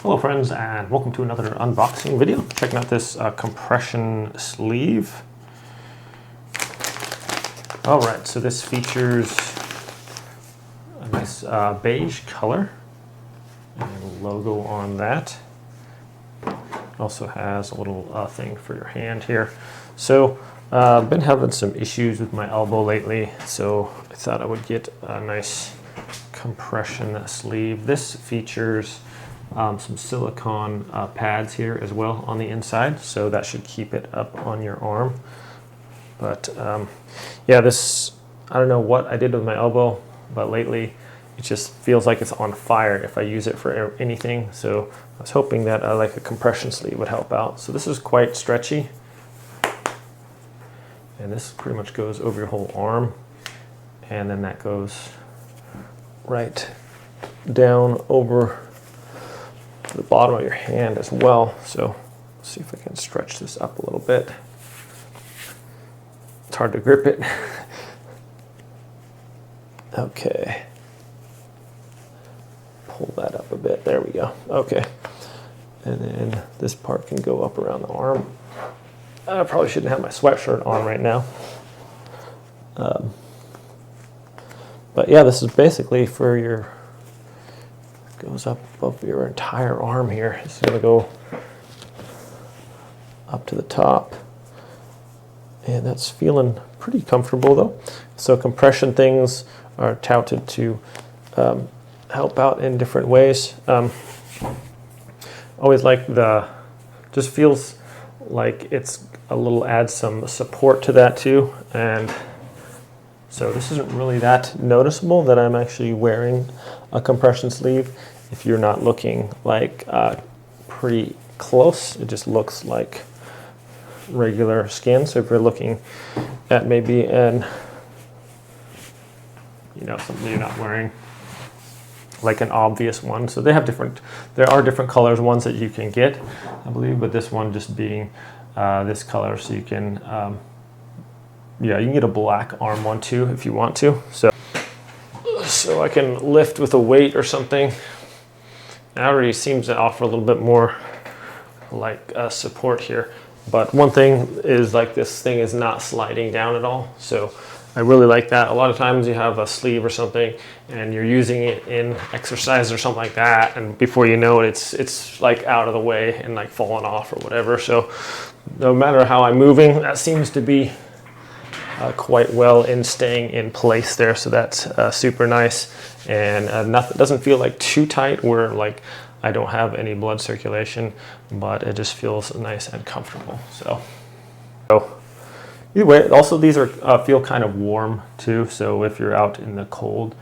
Hello friends, and welcome to another unboxing video. Checking out this compression sleeve. Alright, so this features a nice beige color and a logo on that. It also has a little thing for your hand here. So I've been having some issues with my elbow lately, so I thought I would get a nice compression sleeve. This features some silicone pads here as well on the inside, so that should keep it up on your arm. But yeah, this, I don't know what I did with my elbow, but lately it just feels like it's on fire if I use it for anything. So I was hoping that like a compression sleeve would help out. So this is quite stretchy, and this pretty much goes over your whole arm, and then that goes right down over the bottom of your hand as well. So let's see if I can stretch this up a little bit. It's hard to grip it. Okay. Pull that up a bit. There we go. Okay. And then this part can go up around the arm. I probably shouldn't have my sweatshirt on right now. But yeah, this is basically for your, goes up above your entire arm here. It's going to go up to the top, and that's feeling pretty comfortable though. So compression things are touted to help out in different ways. Always like just feels like it's a little, adds some support to that too. And so this isn't really that noticeable that I'm actually wearing a compression sleeve. If you're not looking like pretty close, it just looks like regular skin. So if you're looking at maybe something you're not wearing, like an obvious one. So they have there are different colors, ones that you can get, I believe, but this one just being this color, so you can yeah, you can get a black arm one too if you want to. So I can lift with a weight or something. It already seems to offer a little bit more like support here. But one thing is, like, this thing is not sliding down at all. So I really like that. A lot of times you have a sleeve or something and you're using it in exercise or something like that, and before you know it, it's like out of the way and like falling off or whatever. So no matter how I'm moving, that seems to be quite well in staying in place there. So that's super nice, and nothing, doesn't feel like too tight where like I don't have any blood circulation, but it just feels nice and comfortable. So either way, also these are feel kind of warm too. So if you're out in the cold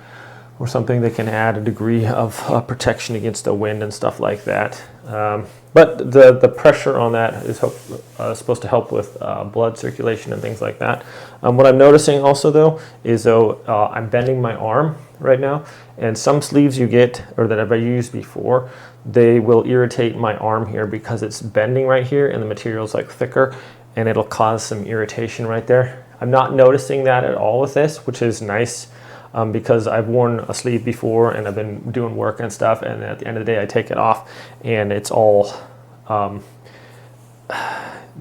or something, they can add a degree of protection against the wind and stuff like that. But the pressure on that is supposed to help with blood circulation and things like that. What I'm noticing also though is I'm bending my arm right now, and some sleeves you get, or that I've used before, they will irritate my arm here because it's bending right here and the material's like thicker, and it'll cause some irritation right there. I'm not noticing that at all with this, which is nice. Because I've worn a sleeve before and I've been doing work and stuff, and at the end of the day I take it off and it's all, my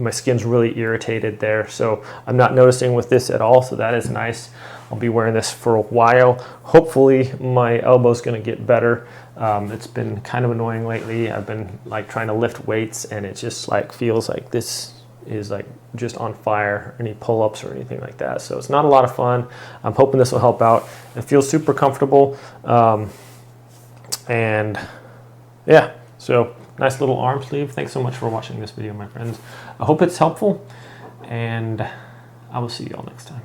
skin's really irritated there. So I'm not noticing with this at all, so that is nice. I'll be wearing this for a while. Hopefully my elbow's gonna get better. It's been kind of annoying lately. I've been like trying to lift weights, and it just like feels like this is like just on fire, any pull-ups or anything like that. So it's not a lot of fun. I'm hoping this will help out. It feels super comfortable. And yeah, so nice little arm sleeve. Thanks so much for watching this video, my friends. I hope it's helpful, and I will see you all next time.